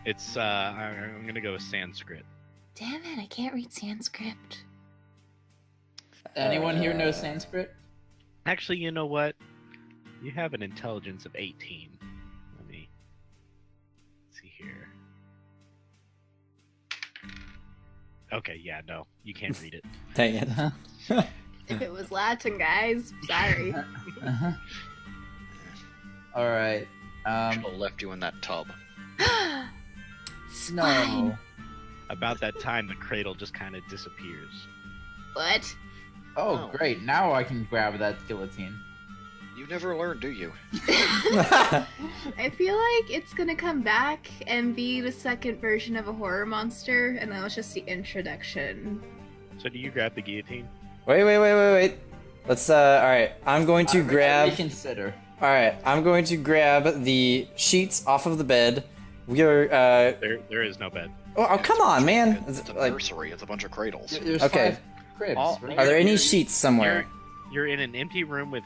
It's I'm gonna go with Sanskrit. Damn it, I can't read Sanskrit. Anyone here know Sanskrit? Actually, you know what? You have an intelligence of 18. Let me see here. Okay, yeah, no, you can't read it. Dang it. If it was Latin, guys, sorry. All right. Should have left you in that tub. No. About that time, the cradle just kind of disappears. What? Oh, great. Now I can grab that guillotine. You never learn, do you? I feel like it's gonna come back and be the second version of a horror monster, and that was just the introduction. So do you grab the guillotine? Wait. Let's, alright. I'm going to grab... Reconsider. Alright, I'm going to grab the sheets off of the bed. We are, There is no bed. Oh, come on, man! It's a Like, nursery. It's a bunch of cradles. There's Okay. 5 cribs. All- right? are there any You're- sheets somewhere? You're in an empty room with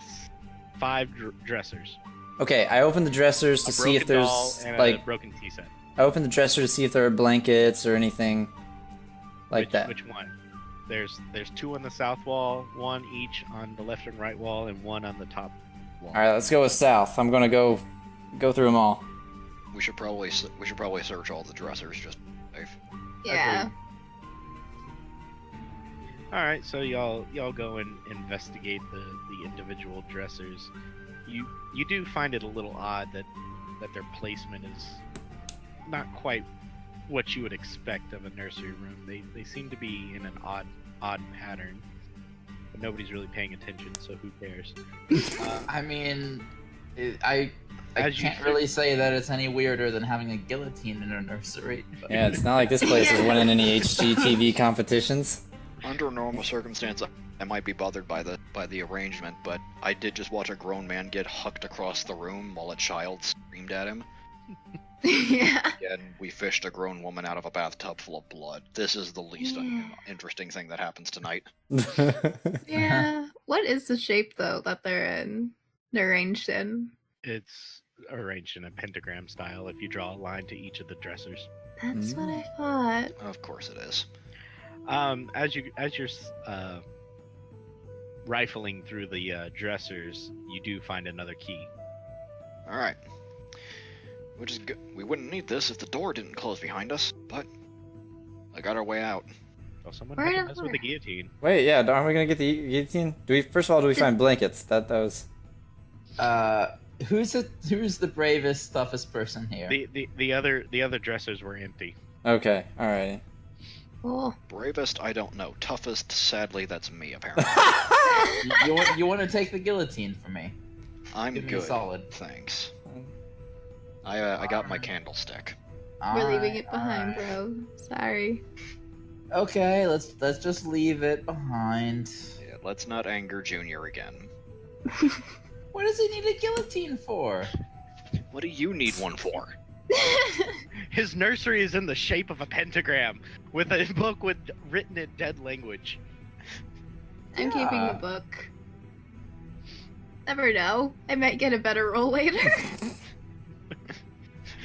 5 dressers. Okay, I open the dressers to A see if broken doll there's, and like... a broken tea set. I open the dresser to see if there are blankets or anything like that. Which one? There's 2 on the south wall, 1 each on the left and right wall, and 1 on the top wall. Alright, let's go with south. I'm gonna go through them all. We should probably search all the dressers just safe. Yeah. All right, so y'all go and investigate the individual dressers. You do find it a little odd that their placement is not quite what you would expect of a nursery room. They seem to be in an odd pattern, but nobody's really paying attention, so who cares? I mean, I As you can't really say that it's any weirder than having a guillotine in a nursery. But... Yeah, it's not like this place is winning any HGTV competitions. Under normal circumstances, I might be bothered by the arrangement, but I did just watch a grown man get hucked across the room while a child screamed at him. Yeah. And we fished a grown woman out of a bathtub full of blood. This is the least interesting thing that happens tonight. Yeah. What is the shape though that they're arranged in? It's arranged in a pentagram style if you draw a line to each of the dressers. That's what I thought. Of course it is. As you're rifling through the dressers, you do find another key. All right. Which is good. We wouldn't need this if the door didn't close behind us, but I got our way out. Well, someone Where had to the mess with the guillotine. Wait, yeah, aren't we gonna get the guillotine? First of all, do we find blankets? That was... Who's the bravest, toughest person here? The other dressers were empty. Okay, alright. Cool. Bravest, I don't know. Toughest, sadly, that's me, apparently. you want to take the guillotine from me? I'm Give me good. a solid. Thanks. I got my candlestick. We're leaving it Alright, behind, bro. Sorry. Okay, let's just leave it behind. Yeah, let's not anger Junior again. What does he need a guillotine for? What do you need one for? His nursery is in the shape of a pentagram with a book written in dead language. I'm keeping the book. Never know. I might get a better roll later.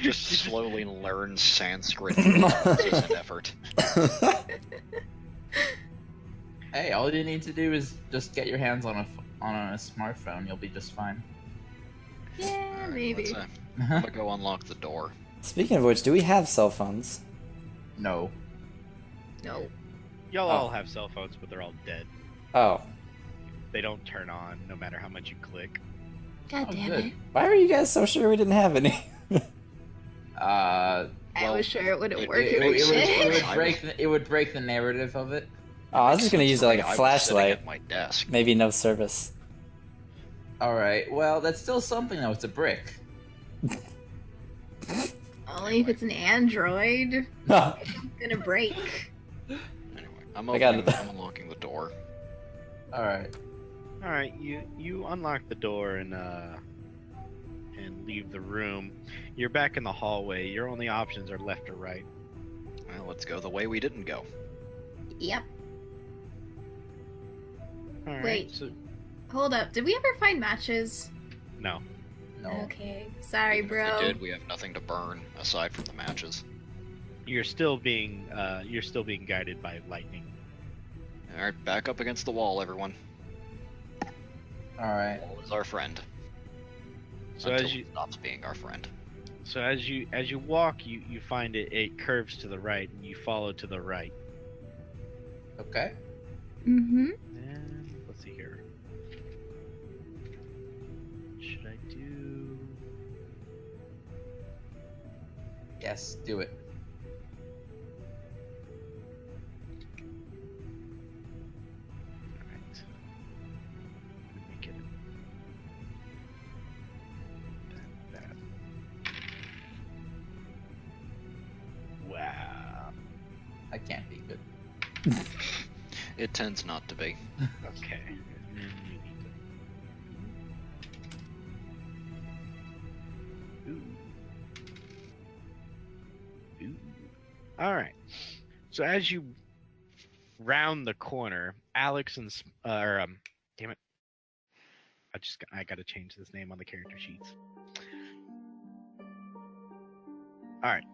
Just slowly learn Sanskrit as an effort. Hey, all you need to do is just get your hands on a smartphone. You'll be just fine. Yeah, maybe. I'm gonna go unlock the door. Speaking of which, do we have cell phones? No. No. Y'all Oh. all have cell phones, but they're all dead. Oh. They don't turn on no matter how much you click. God Oh, damn good. it. Why were you guys so sure we didn't have any? I Well, was sure it wouldn't work. it It, makes would sense. shit. it would break the narrative of it. Oh, I was just gonna use it like a I was sitting flashlight. at my desk. Maybe no service. All right. Well, that's still something though. It's a brick. Only if it's an android. No. It's gonna break. Anyway, I'm I got it. unlocking the door. All right. All right, you unlock the door and leave the room. You're back in the hallway. Your only options are left or right. Well, let's go the way we didn't go. Yep. All right. Wait. So, Hold up. Did we ever find matches? no. No. Okay. Sorry, Even if bro. we did, we have nothing to burn aside from the matches. You're still being guided by lightning. All right, back up against the wall, everyone. All right. Wall is our friend. So until as he you stops being our friend. so as you walk, you find it curves to the right, and you follow to the right. Okay. Mm-hmm. And let's see here. What should I do? Yes, do it. Alright. Make it that. Wow. I can't be good. It tends not to be. Okay. And then you need to. Ooh. Alright. So as you round the corner, Alex and damn it. I gotta change this name on the character sheets. Alright.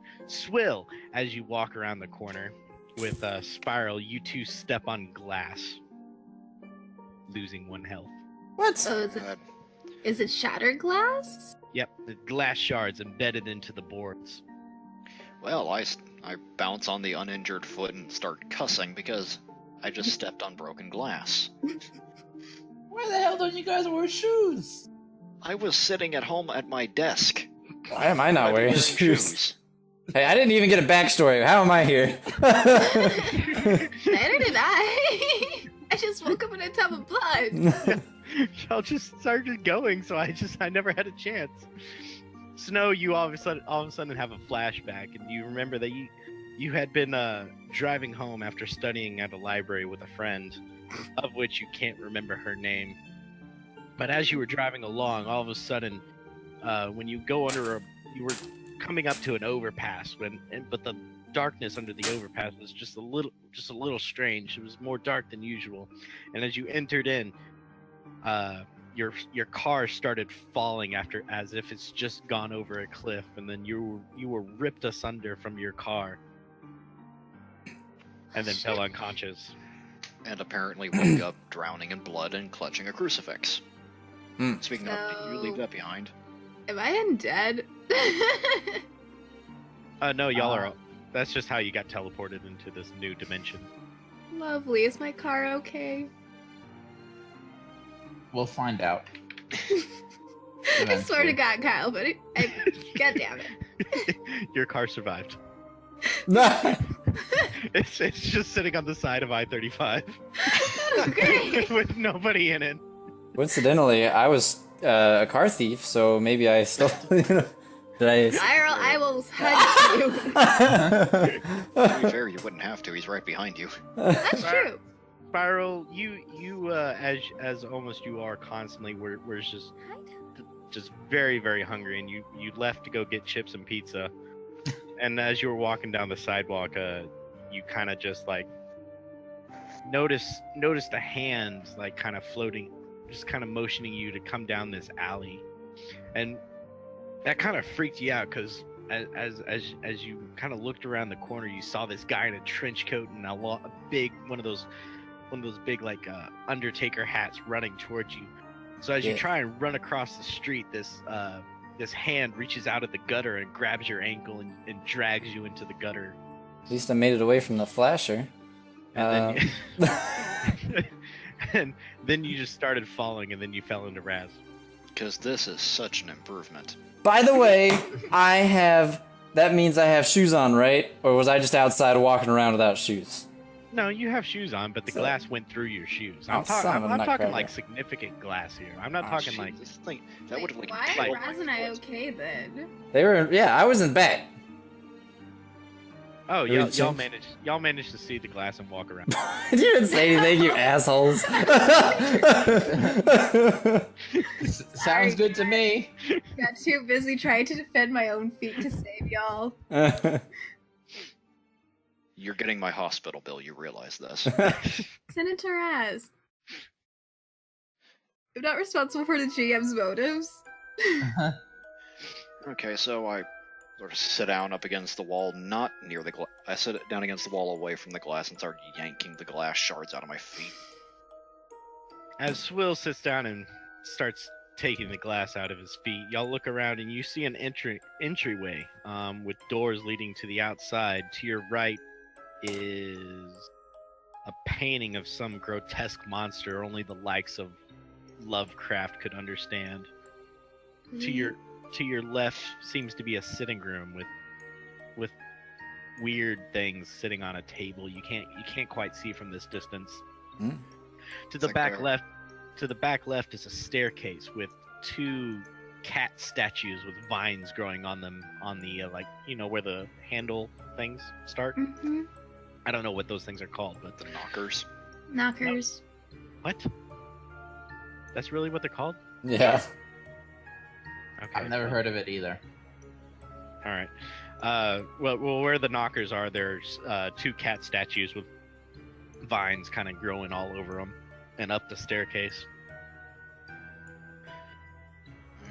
Cwill, as you walk around the corner with Spiral, you two step on glass, losing 1 health. What? Oh, is it shattered glass? Yep, the glass shards embedded into the boards. Well, I bounce on the uninjured foot and start cussing because I just stepped on broken glass. Why the hell don't you guys wear shoes? I was sitting at home at my desk. Why am I not I'm wearing shoes? Hey, I didn't even get a backstory. How am I here? Neither did I. I just woke up in a tub of blood. Y'all just started going, so I never had a chance. Snow, you all of a sudden have a flashback, and you remember that you had been driving home after studying at a library with a friend, of which you can't remember her name. But as you were driving along, all of a sudden, when you go you were coming up to an overpass, but the darkness under the overpass was just a little strange. It was more dark than usual, and as you entered in, your car started falling as if it's just gone over a cliff, and then you were ripped asunder from your car, and then fell unconscious. And apparently woke up drowning in blood and clutching a crucifix. Speaking of, did you leave that behind? Am I undead? No, y'all are. That's just how you got teleported into this new dimension. Lovely. Is my car okay? We'll find out. I swear to God, Kyle, but God damn it. Your car survived. No. It's just sitting on the side of I-35. Oh, great. With nobody in it. Coincidentally, I was a car thief, so maybe I still. Did I? I will hunt you. To be fair, you wouldn't have to. He's right behind you. That's true. Spiral, you as almost you are constantly, we're just very, very hungry, and you left to go get chips and pizza, and as you were walking down the sidewalk, you kind of just like noticed a hand like kind of floating, just kind of motioning you to come down this alley, and that kind of freaked you out because as you kind of looked around the corner, you saw this guy in a trench coat and a big one of those big like Undertaker hats running towards you. So as you try and run across the street, this hand reaches out of the gutter and grabs your ankle and drags you into the gutter. At least I made it away from the flasher. And then you just started falling, and then you fell into Raz. Because this is such an improvement. By the way, that means I have shoes on, right? Or was I just outside walking around without shoes? No, you have shoes on, but the glass went through your shoes. I'm son of a talking nutcracker. like significant glass here. I'm not talking Shit, like. this thing that would have like. Why killed are my Raz and I foot. okay then? They were. Yeah, I was in back. Oh, Are we y'all changed? managed to see the glass and walk around. You didn't say anything, you assholes. Sounds good to me. Got too busy trying to defend my own feet to save y'all. You're getting my hospital bill. You realize this? Send it to Raz. I'm not responsible for the GM's motives. Okay, so I sort of sit down up against the wall, not near the glass. I sit down against the wall away from the glass and start yanking the glass shards out of my feet. As Cwill sits down and starts taking the glass out of his feet, y'all look around and you see an entryway with doors leading to the outside. To your right is a painting of some grotesque monster only the likes of Lovecraft could understand. To your left seems to be a sitting room with weird things sitting on a table. You can't quite see from this distance. To the back left is a staircase with 2 cat statues with vines growing on them on the where the handle things start. Mm-hmm. I don't know what those things are called, but The knockers. Knockers. what? That's really what they're called? Yeah. Okay. I've never heard of it either. All right. Well, where the knockers are, there's 2 cat statues with vines kind of growing all over them, and up the staircase.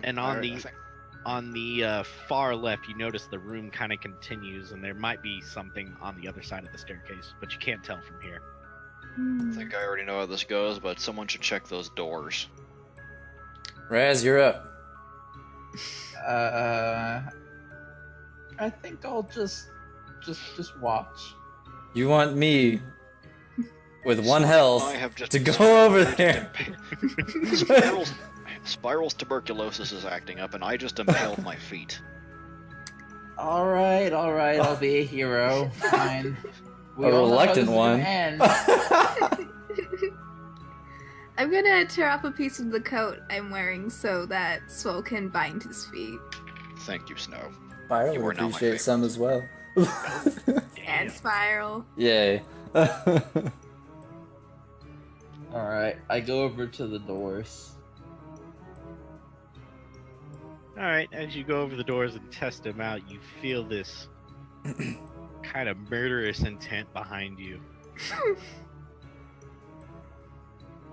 And on the far left, you notice the room kind of continues, and there might be something on the other side of the staircase, but you can't tell from here. I think I already know how this goes, but someone should check those doors. Raz, you're up. I think I'll just watch. You want me with 1 health I have just to go over there? Spiral's tuberculosis is acting up, and I just impaled my feet. All right, I'll be a hero. Fine. We A all know how reluctant this is one. gonna end. I'm gonna tear off a piece of the coat I'm wearing so that Cwill can bind his feet. Thank you, Snow. I You would are not my appreciate favorite. some as well. And Spiral. Yay. All right, I go over to the doors. All right. As you go over the doors and test them out, you feel this kind of murderous intent behind you.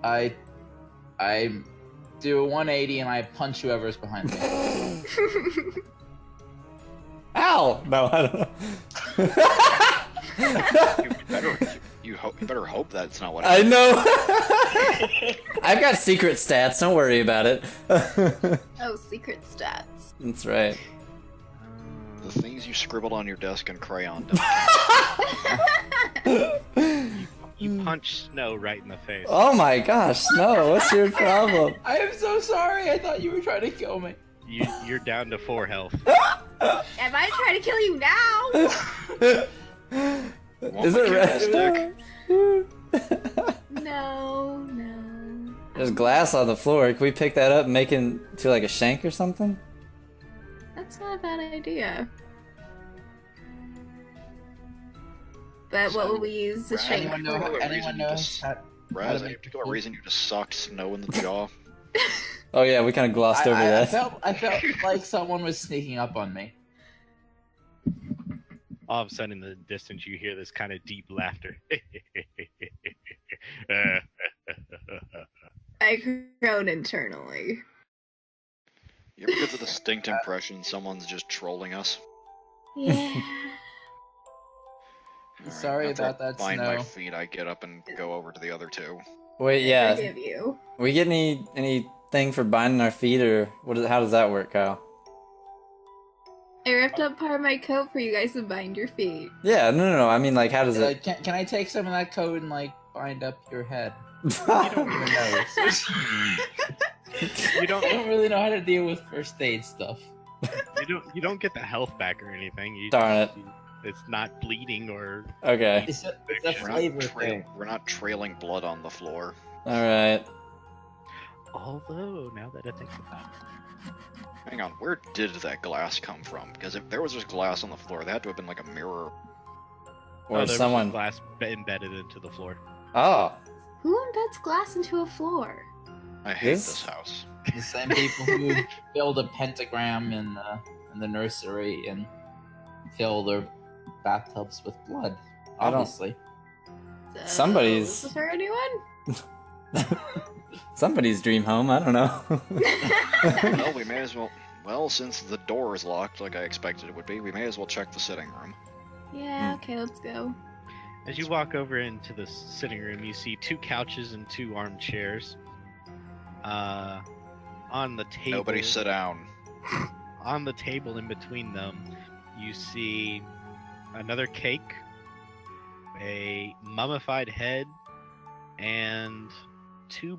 I do a 180 and I punch whoever's behind me. Ow! No, I don't know. You better hope that's not what I happened. know. I've got secret stats. Don't worry about it. Oh, secret stats. That's right. The things you scribbled on your desk in crayon. You punch Snow right in the face. Oh my gosh, no! What's your problem? I am so sorry. I thought you were trying to kill me. You're down to 4 health. Am I trying to kill you now? Is it red? No. There's glass on the floor. Can we pick that up and make it into like a shank or something? That's not a bad idea. But what will we use the shank Anyone for? know? Anyone knows? Raz, any particular reason you just socked Snow in the jaw? Oh yeah, we kind of glossed over I that. felt like someone was sneaking up on me. All of a sudden, in the distance, you hear this kind of deep laughter. I groan internally. You ever get the distinct impression someone's just trolling us? Yeah. Alright, Sorry after I about that, bind my Snow. feet, I get up and go over to the other 2. Wait, yeah. Forgive you. We get anything for binding our feet, or how does that work, Kyle? I ripped up part of my coat for you guys to bind your feet. Yeah, no. I mean, like, how does it? Can I take some of that coat and like bind up your head? You don't Even know. You don't. I don't really know how to deal with first aid stuff. You don't get the health back or anything. You Darn it. It's not bleeding or. Okay. It's a We're flavor not, thing. we're not trailing blood on the floor. All right. Although now that I think about it. Hang on, where did that glass come from? Because if there was just glass on the floor, that had to have been like a mirror. Or there was someone. glass embedded into the floor. Oh. Who embeds glass into a floor? I hate This- this house. The same people who build a pentagram in the nursery and fill their bathtubs with blood. I don't- Obviously. So, Somebody's- Is this for anyone? Somebody's dream home. I don't know. Well, we may as well. Well, since the door is locked, like I expected it would be, we may as well check the sitting room. Yeah, okay, let's go. As you walk over into the sitting room, you see 2 couches and 2 armchairs. On on the table. Nobody sit down. On the table in between them, you see another cake, a mummified head, and 2